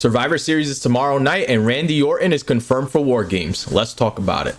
Survivor Series is tomorrow night, and Randy Orton is confirmed for War Games. Let's talk about it.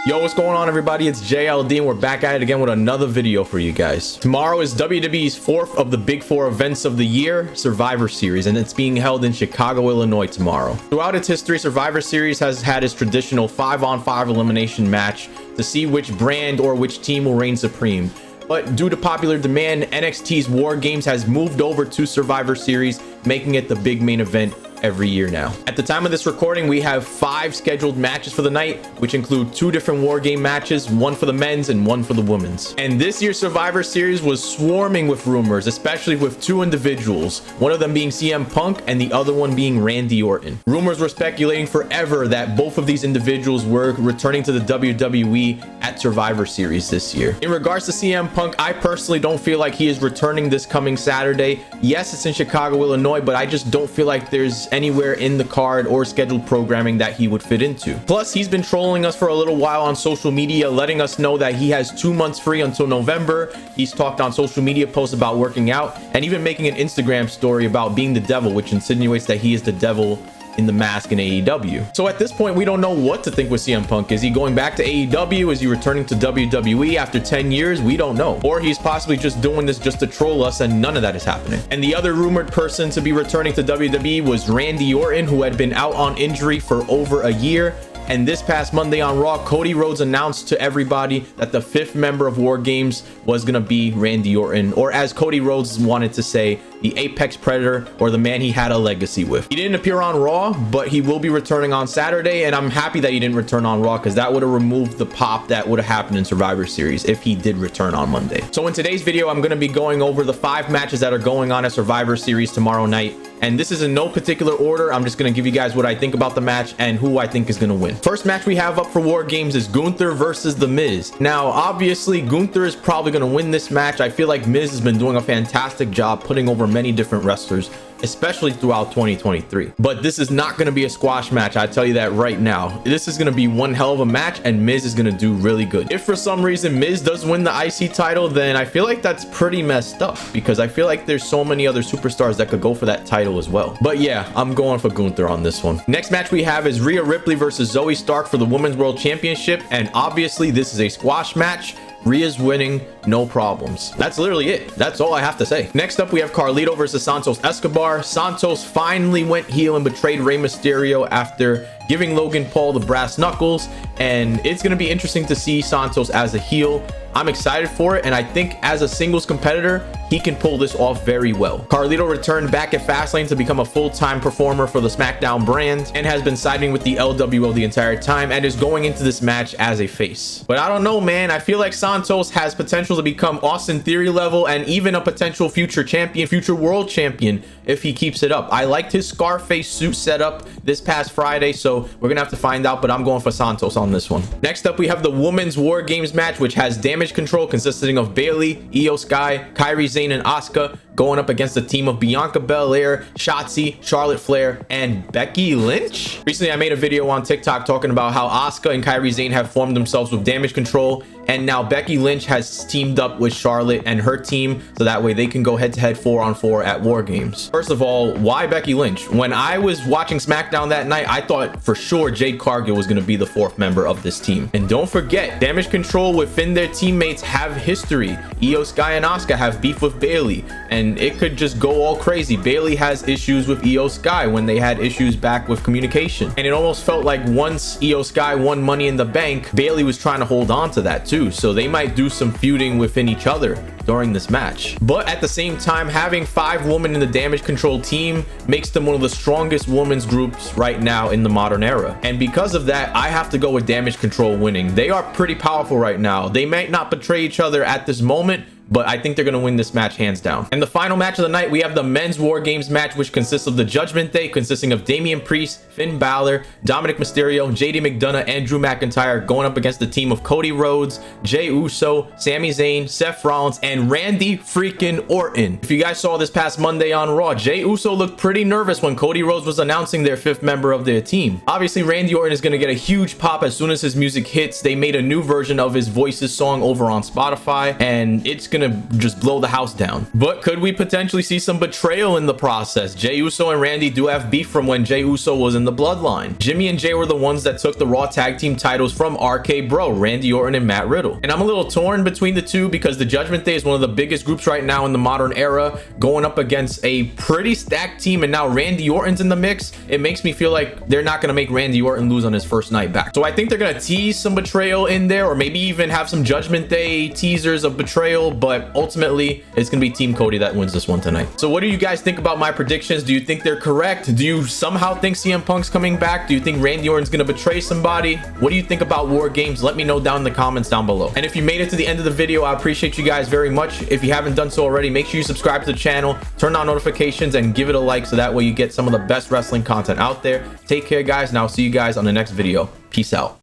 Yo, what's going on, everybody? It's JLD, and we're back at it again with another video for you guys. Tomorrow is WWE's fourth of the big four events of the year, Survivor Series, and it's being held in Chicago, Illinois tomorrow. Throughout its history, Survivor Series has had its traditional 5-on-5 elimination match to see which brand or which team will reign supreme. But due to popular demand, NXT's War Games has moved over to Survivor Series, making it the big main event every year now. At the time of this recording, we have 5 scheduled matches for the night, which include 2 different War Game matches, one for the men's and one for the women's. And this year's Survivor Series was swarming with rumors, especially with 2 individuals, one of them being CM Punk and the other one being Randy Orton. Rumors were speculating forever that both of these individuals were returning to the WWE at Survivor Series this year. In regards to CM Punk, I personally don't feel like he is returning this coming Saturday. Yes, it's in Chicago, Illinois, but I just don't feel like there's anywhere in the card or scheduled programming that he would fit into. Plus, he's been trolling us for a little while on social media, letting us know that he has 2 months free until November. He's talked on social media posts about working out and even making an Instagram story about being the devil, which insinuates that he is the devil in the mask in AEW. So at this point, we don't know what to think with CM Punk. Is he going back to AEW? Is he returning to WWE after 10 years? We don't know. Or he's possibly just doing this just to troll us, and none of that is happening. And the other rumored person to be returning to WWE was Randy Orton, who had been out on injury for over a year. And this past Monday on Raw, Cody Rhodes announced to everybody that the 5th member of War Games was going to be Randy Orton, or as Cody Rhodes wanted to say, the Apex Predator, or the man he had a legacy with. He didn't appear on Raw, but he will be returning on Saturday, and I'm happy that he didn't return on Raw because that would have removed the pop that would have happened in Survivor Series if he did return on Monday. So in today's video, I'm going to be going over the 5 matches that are going on at Survivor Series tomorrow night. And this is in no particular order. I'm just going to give you guys what I think about the match and who I think is going to win. First match we have up for War Games is Gunther versus The Miz. Now, obviously, Gunther is probably going to win this match. I feel like Miz has been doing a fantastic job putting over many different wrestlers, especially throughout 2023. But this is not going to be a squash match. I tell you that right now. This is going to be one hell of a match, and Miz is going to do really good. If for some reason Miz does win the IC title, then I feel like that's pretty messed up because I feel like there's so many other superstars that could go for that title as well. But yeah, I'm going for Gunther on this one. Next match we have is Rhea Ripley versus Zoe Stark for the Women's World Championship, and obviously this is a squash match. Rhea's winning, no problems. That's literally it. That's all I have to say. Next up, we have Carlito versus Santos Escobar. Santos finally went heel and betrayed Rey Mysterio after giving Logan Paul the brass knuckles, and it's going to be interesting to see Santos as a heel. I'm excited for it, and I think as a singles competitor, he can pull this off very well. Carlito returned back at Fastlane to become a full-time performer for the SmackDown brand and has been siding with the LWO the entire time and is going into this match as a face. But I don't know, man. I feel like Santos has potential to become Austin Theory level and even a potential future champion, future world champion if he keeps it up. I liked his Scarface suit setup this past Friday, so we're gonna have to find out, but I'm going for Santos on this one. Next up, we have the Women's War Games match, which has Damage Control consisting of Bayley, Io Sky, Kairi Sane, and Asuka going up against a team of Bianca Belair, Shotzi, Charlotte Flair, and Becky Lynch. Recently, I made a video on TikTok talking about how Asuka and Kairi Sane have formed themselves with Damage Control, and now Becky Lynch has teamed up with Charlotte and her team, so that way they can go head-to-head 4-on-4 at War Games. First of all, why Becky Lynch? When I was watching SmackDown that night, I thought for sure Jade Cargill was going to be the 4th member of this team. And don't forget, Damage Control within their teammates have history. Io Sky and Asuka have beef with Bayley, and it could just go all crazy. Bayley has issues with Io Sky when they had issues back with communication, and it almost felt like once Io Sky won Money in the Bank, Bayley was trying to hold on to that too, so they might do some feuding within each other during this match. But at the same time, having 5 women in the Damage Control team makes them one of the strongest women's groups right now in the modern era, and because of that, I have to go with Damage Control winning. They are pretty powerful right now. They might not betray each other at this moment, but I think they're going to win this match hands down. And the final match of the night, we have the men's War Games match, which consists of the Judgment Day, consisting of Damian Priest, Finn Balor, Dominic Mysterio, JD McDonough, and Drew McIntyre going up against the team of Cody Rhodes, Jey Uso, Sami Zayn, Seth Rollins, and Randy freaking Orton. If you guys saw this past Monday on Raw, Jey Uso looked pretty nervous when Cody Rhodes was announcing their 5th member of their team. Obviously, Randy Orton is going to get a huge pop as soon as his music hits. They made a new version of his Voices song over on Spotify, and it's going to just blow the house down. But could we potentially see some betrayal in the process? Jey Uso and Randy do have beef from when Jey Uso was in the Bloodline. Jimmy and Jay were the ones that took the Raw Tag Team titles from RK Bro, Randy Orton and Matt Riddle. And I'm a little torn between the two because the Judgment Day is one of the biggest groups right now in the modern era, going up against a pretty stacked team, and now Randy Orton's in the mix. It makes me feel like they're not going to make Randy Orton lose on his first night back. So I think they're going to tease some betrayal in there, or maybe even have some Judgment Day teasers of betrayal, but ultimately it's going to be Team Cody that wins this one tonight. So what do you guys think about my predictions? Do you think they're correct? Do you somehow think CM Punk's coming back? Do you think Randy Orton's going to betray somebody? What do you think about War Games? Let me know down in the comments down below. And if you made it to the end of the video, I appreciate you guys very much. If you haven't done so already, make sure you subscribe to the channel, turn on notifications, and give it a like so that way you get some of the best wrestling content out there. Take care, guys, and I'll see you guys on the next video. Peace out.